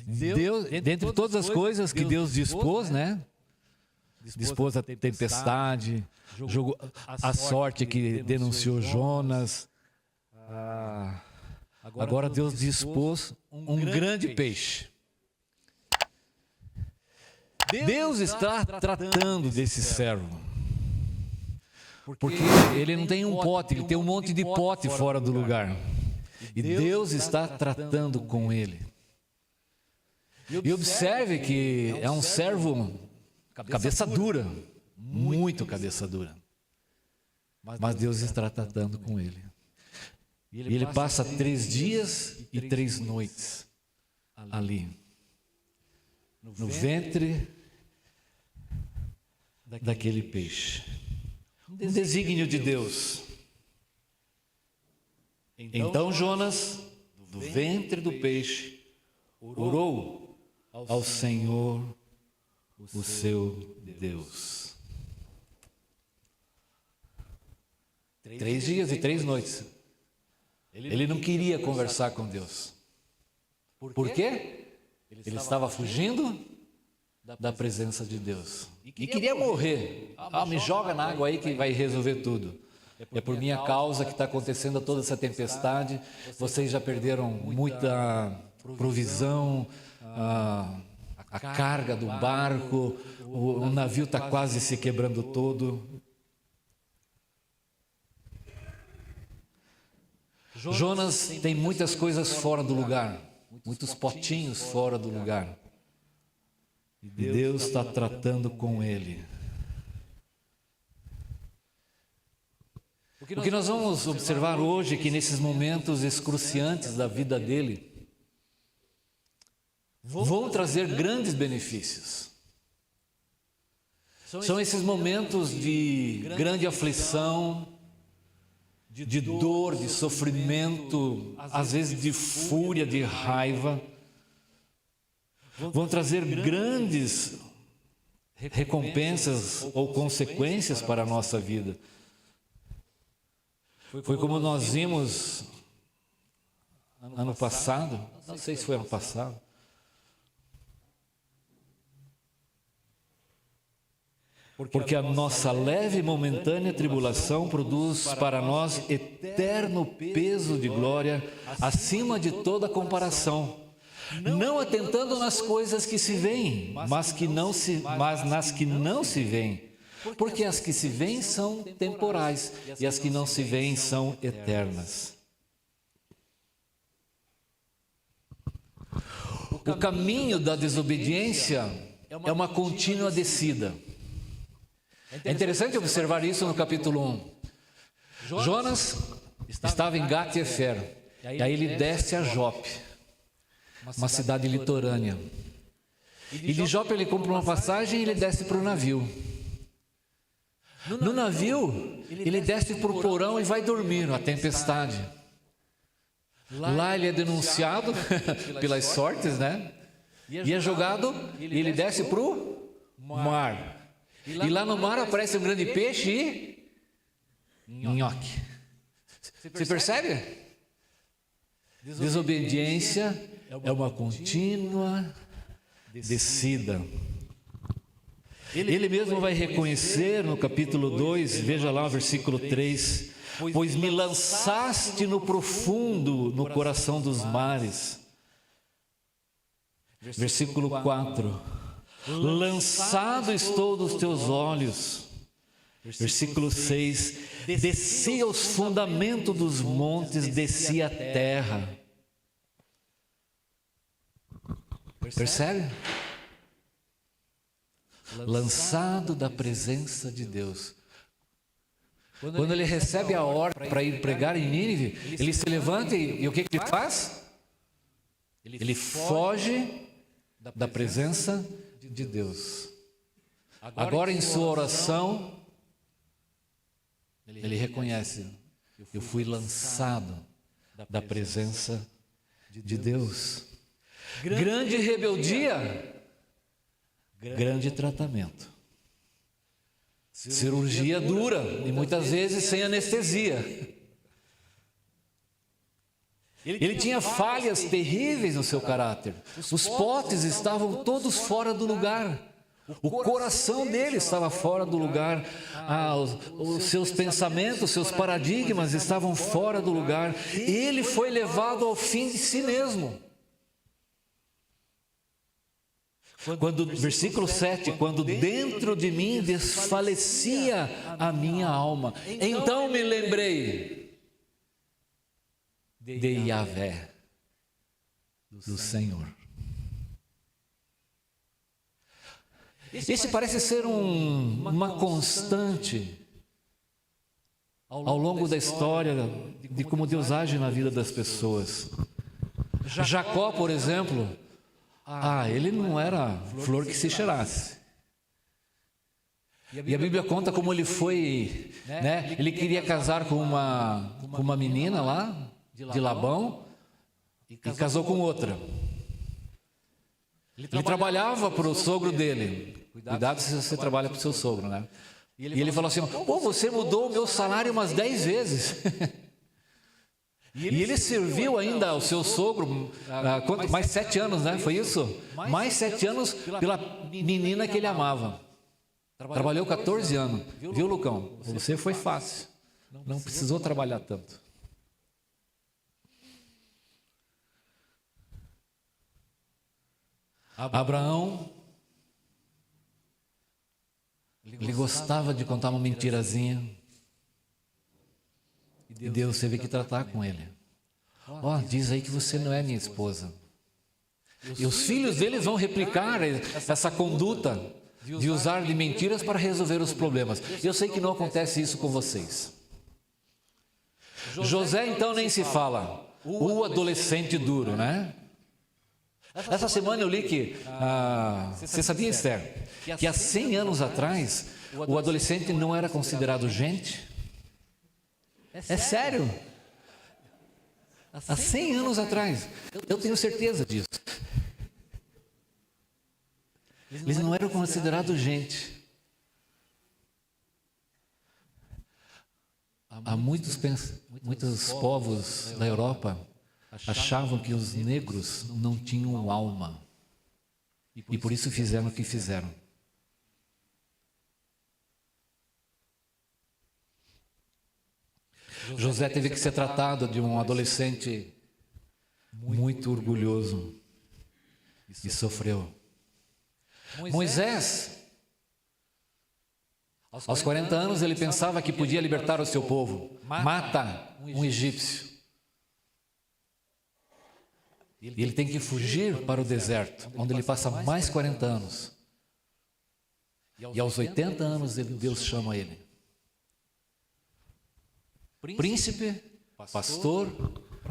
Deus, dentre todas as coisas que Deus dispôs, né? Dispôs a tempestade, jogou a sorte que denunciou Jonas. Agora Deus dispôs um grande peixe. Deus está tratando desse servo. Porque ele não tem um pote, ele tem um monte de pote fora do lugar. E Deus está tratando com ele. E observe que é um servo cabeça dura, muito cabeça dura. Mas Deus está tratando com ele. E ele passa 3 dias e 3 noites ali, no ventre daquele peixe. Um desígnio de Deus. Então Jonas, do ventre do peixe, orou ao Senhor, o seu Deus. 3 dias e 3 noites. Ele não queria conversar com Deus. Por quê? Ele estava fugindo da presença de Deus. E queria morrer. Me joga na água aí que vai resolver tudo. É por minha causa que está acontecendo toda essa tempestade. Vocês já perderam muita provisão, a carga do barco, o navio está quase se quebrando todo. Jonas tem muitas coisas fora do lugar, muitos potinhos fora do lugar. E Deus está tratando com ele. O que nós vamos observar hoje é que nesses momentos excruciantes da vida dele, vão trazer grandes benefícios. São esses momentos de grande aflição, de dor, de sofrimento, às vezes de fúria, de raiva, vão trazer grandes recompensas ou consequências para a nossa vida. Foi como nós vimos ano passado, não sei se foi ano passado, porque a nossa leve e momentânea tribulação produz para nós eterno peso de glória acima de toda comparação, não atentando nas coisas que se veem, mas nas que não se veem, porque as que se veem são temporais e as que não se veem são eternas. O caminho da desobediência é uma contínua descida. É interessante observar isso no capítulo 1. Jonas estava em Gat-Hefer, e aí ele desce a Jope, uma cidade litorânea. E de Jope ele compra uma passagem e ele desce para o navio. No navio, ele desce para o porão e vai dormir na tempestade. Lá ele é denunciado pelas sortes, né? E é jogado, e ele desce para o mar. E lá no mar aparece um grande peixe e nhoque. Você percebe? Desobediência é uma contínua descida. Ele mesmo vai reconhecer no capítulo 2, veja lá o versículo 3, pois me lançaste no profundo, no coração dos mares. Versículo 4, lançado estou dos teus olhos. Versículo 6, desci aos fundamentos dos montes, desci à terra. Percebe? Lançado da presença de Deus. Quando ele recebe a ordem para ir pregar em Nínive, ele se levanta e o que ele faz? Ele foge da presença de Deus. Agora em sua oração, ele reconhece: eu fui lançado da presença de Deus. Grande rebeldia, grande tratamento. Cirurgia dura e muitas vezes sem anestesia. Ele tinha falhas terríveis no seu caráter. Os potes estavam todos fora do lugar. O coração dele estava fora do lugar. Os seus pensamentos, os seus paradigmas estavam fora do lugar. Ele foi levado ao fim de si mesmo. Versículo 7, quando dentro de mim desfalecia a minha alma, então me lembrei de Yahvé, do Senhor. Esse parece ser uma constante ao longo da história de como Deus age na vida das pessoas. Jacó, por exemplo, ele não era flor que se cheirasse. E a Bíblia conta como ele foi, ele queria casar com uma menina lá, de Labão, e casou com outra. Ele trabalhava para o sogro dele. Cuidado se você trabalha para o seu sogro, né? E ele falou assim, você mudou o meu salário umas 10 vezes. E ele serviu ainda ao seu sogro, mais 7 anos, né? Foi isso? Mais 7 anos pela menina que ele amava. Trabalhou 14 anos. Viu, Lucão? Você foi fácil. Não precisou trabalhar tanto. Abraão, ele gostava de contar uma mentirazinha. E Deus teve que tratar com ele. Diz aí que você não é minha esposa. E os filhos deles vão replicar essa conduta de usar de mentiras para resolver os problemas. Eu sei que não acontece isso com vocês. José, então, nem se fala. O adolescente duro, né? Essa semana eu li que, você sabia, Esther, que há 100 anos atrás, o adolescente não era considerado gente? É sério? Há 100 anos atrás, eu tenho certeza disso. Eles não eram considerados gente. Há muitos povos da Europa achavam que os negros não tinham alma. E por isso fizeram o que fizeram. José teve que ser tratado de um adolescente muito orgulhoso e sofreu. Moisés, aos 40 anos, ele pensava que podia libertar o seu povo. Mata um egípcio. E ele tem que fugir para o deserto, onde ele passa mais 40 anos. E aos 80 anos, Deus chama ele. Príncipe, pastor,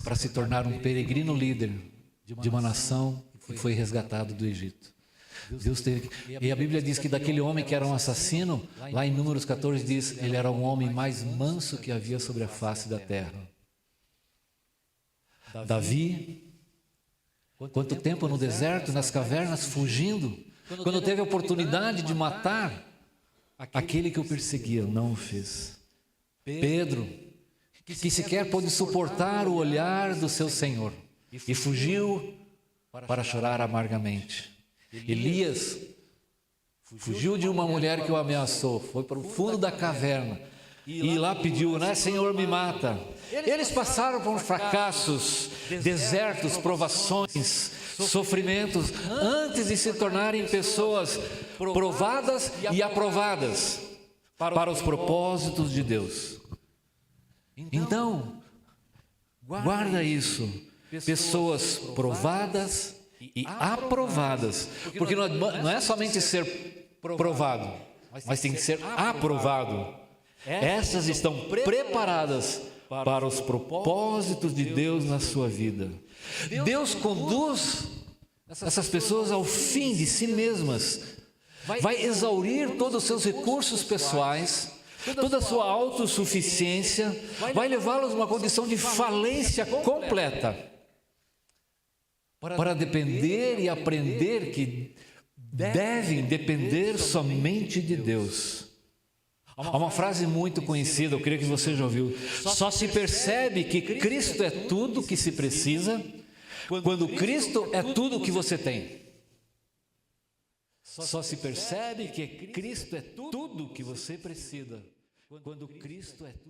para se tornar um peregrino líder de uma nação que foi resgatado do Egito. Deus teve, e a Bíblia diz que daquele homem que era um assassino, lá em Números 14 diz, ele era o homem mais manso que havia sobre a face da terra. Davi, quanto tempo no deserto, nas cavernas, fugindo, quando teve a oportunidade de matar aquele que o perseguia, não o fez. Pedro, que sequer pôde suportar o olhar do seu Senhor e fugiu para chorar amargamente. Elias fugiu de uma mulher que o ameaçou, foi para o fundo da caverna e lá pediu, Senhor, me mata. Eles passaram por fracassos, desertos, provações, sofrimentos, antes de se tornarem pessoas provadas e aprovadas para os propósitos de Deus. Então, guarda isso, pessoas provadas e aprovadas, porque não é somente ser provado, mas tem que ser aprovado. Essas estão preparadas para os propósitos de Deus na sua vida. Deus conduz essas pessoas ao fim de si mesmas, vai exaurir todos os seus recursos pessoais, toda a sua autossuficiência, vai levá-los a uma condição de falência completa, para depender e aprender que devem depender somente de Deus. Há uma frase muito conhecida, eu creio que você já ouviu. Só se percebe que Cristo é tudo que se precisa quando Cristo é tudo o que você tem. Só se percebe que Cristo é tudo o que você precisa quando Cristo é tudo.